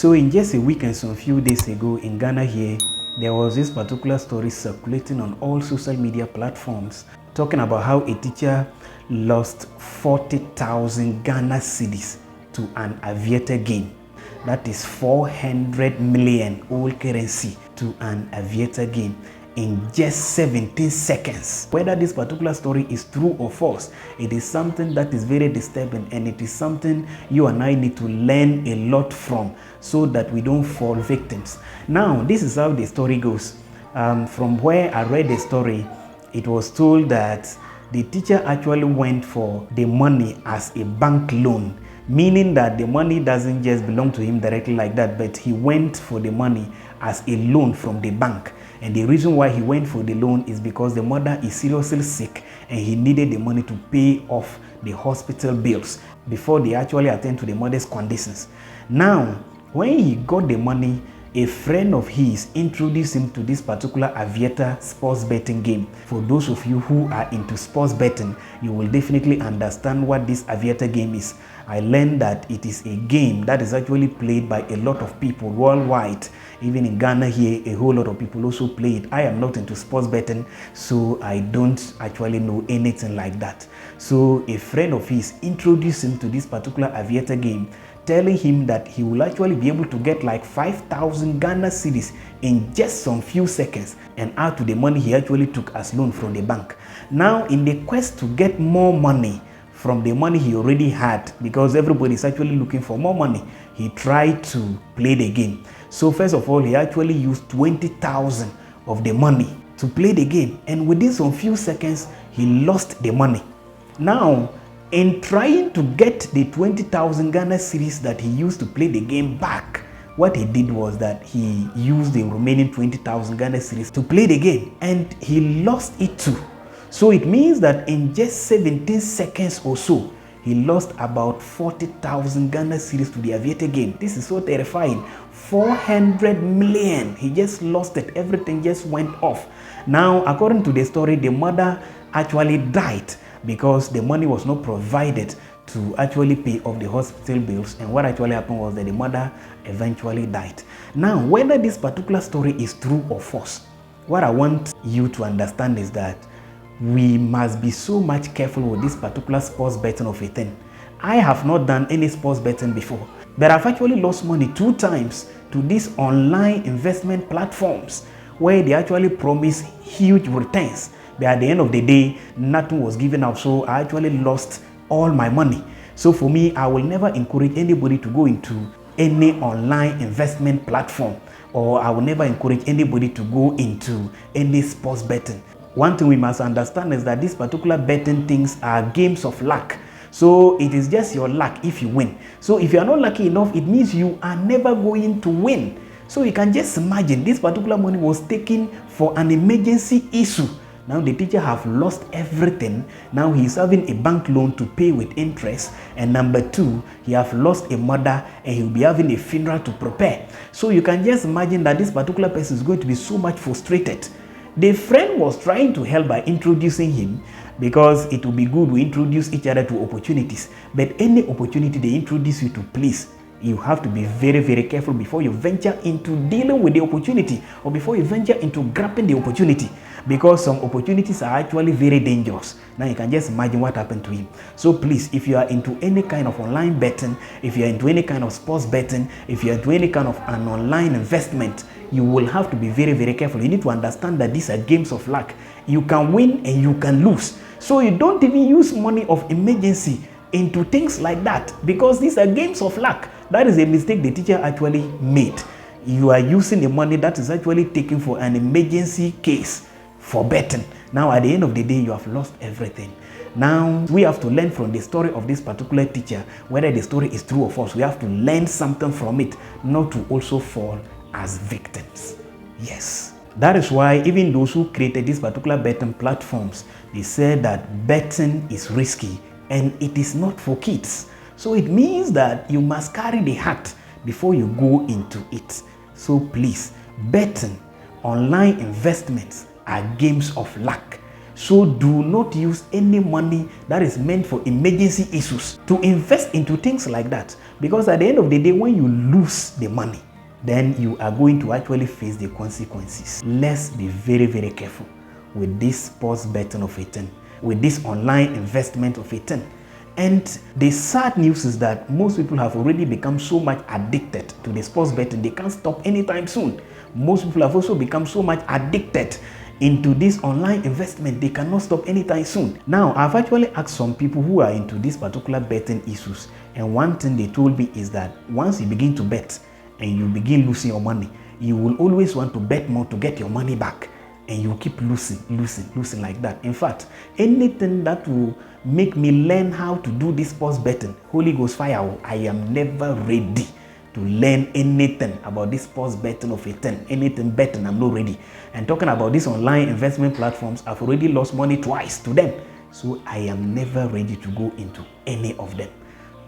So in just a week and some few days ago in Ghana here, there was this particular story circulating on all social media platforms talking about how a teacher lost 40,000 Ghana cedis to an aviator game. That is 400 million old currency to an aviator game in just 17 seconds. Whether this particular story is true or false, it is something that is very disturbing, and it is something you and I need to learn a lot from so that we don't fall victims. Now, this is how the story goes. From where I read the story, it was told that the teacher actually went for the money as a bank loan, meaning that the money doesn't just belong to him directly like that, but he went for the money as a loan from the bank. And the reason why he went for the loan is because the mother is seriously sick and he needed the money to pay off the hospital bills before they actually attend to the mother's conditions. Now, when he got the money, a friend of his introduced him to this particular aviator sports betting game. For those of you who are into sports betting, you will definitely understand what this aviator game is. I learned that it is a game that is actually played by a lot of people worldwide. Even in Ghana here, a whole lot of people also play it. I am not into sports betting, so I don't actually know anything like that. So a friend of his introduced him to this particular aviator game, telling him that he will actually be able to get like 5,000 Ghana cedis in just some few seconds and add to the money he actually took as loan from the bank. Now, in the quest to get more money from the money he already had, because everybody is actually looking for more money, he tried to play the game. So first of all, he actually used 20,000 of the money to play the game, and within some few seconds, he lost the money. Now, in trying to get the 20,000 Ghana cedis that he used to play the game back, what he did was that he used the remaining 20,000 Ghana cedis to play the game, and he lost it too. So it means that in just 17 seconds or so, he lost about 40,000 Ghana cedis to the aviator game. This is so terrifying. 400 million. He just lost it. Everything just went off. Now, according to the story, the mother actually died because the money was not provided to actually pay off the hospital bills, and what actually happened was that the mother eventually died. Now, whether this particular story is true or false, what I want you to understand is that we must be so much careful with this particular sports betting of a thing. I have not done any sports betting before, but I've actually lost money 2 times to these online investment platforms where they actually promise huge returns. But at the end of the day, nothing was given out, so I actually lost all my money. So for me, I will never encourage anybody to go into any online investment platform, or I will never encourage anybody to go into any sports betting. One thing we must understand is that these particular betting things are games of luck. So it is just your luck if you win. So if you are not lucky enough, it means you are never going to win. So you can just imagine this particular money was taken for an emergency issue. Now the teacher have lost everything. Now he is having a bank loan to pay with interest. And number 2, he have lost a mother and he will be having a funeral to prepare. So you can just imagine that this particular person is going to be so much frustrated. The friend was trying to help by introducing him, because it will be good we introduce each other to opportunities. But any opportunity they introduce you to, please, you have to be very, very careful before you venture into dealing with the opportunity, or before you venture into grabbing the opportunity, because some opportunities are actually very dangerous. Now you can just imagine what happened to him. So please, if you are into any kind of online betting, if you are into any kind of sports betting, if you are into any kind of an online investment, you will have to be very, very careful. You need to understand that these are games of luck. You can win and you can lose. So you don't even use money of emergency into things like that, because these are games of luck. That is a mistake the teacher actually made. You are using the money that is actually taken for an emergency case for betting. Now at the end of the day, you have lost everything. Now we have to learn from the story of this particular teacher, whether the story is true or false. We have to learn something from it, not to also fall as victims. Yes. That is why even those who created these particular betting platforms, they said that betting is risky and it is not for kids. So it means that you must carry the heart before you go into it. So please, betting, online investments are games of luck. So do not use any money that is meant for emergency issues to invest into things like that. Because at the end of the day, when you lose the money, then you are going to actually face the consequences. Let's be very, very careful with this sports betting of a thing, with this online investment of a thing. And the sad news is that most people have already become so much addicted to the sports betting, they can't stop anytime soon. Most people have also become so much addicted into this online investment, they cannot stop anytime soon. Now, I've actually asked some people who are into this particular betting issues, and one thing they told me is that once you begin to bet and you begin losing your money, you will always want to bet more to get your money back, and you keep losing like that. In fact, anything that will make me learn how to do this sports betting, Holy Ghost fire, I am never ready to learn anything about this sports betting of a thing. Anything betting, I'm not ready. And talking about these online investment platforms, I've already lost money twice to them, so I am never ready to go into any of them.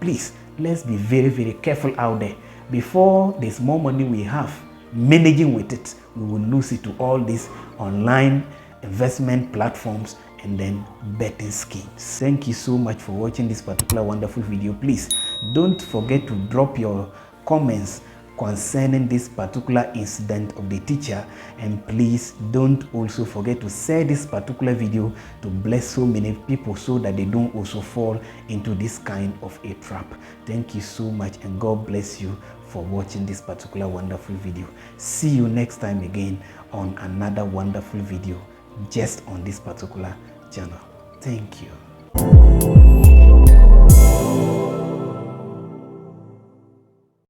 Please, let's be very, very careful out there. Before there's more money we have managing with it, we will lose it to all these online investment platforms and then betting schemes. Thank you so much for watching this particular wonderful video. Please don't forget to drop your comments concerning this particular incident of the teacher, and please don't also forget to share this particular video to bless so many people so that they don't also fall into this kind of a trap. Thank you so much, and God bless you for watching this particular wonderful video. See you next time again on another wonderful video just on this particular channel. Thank you.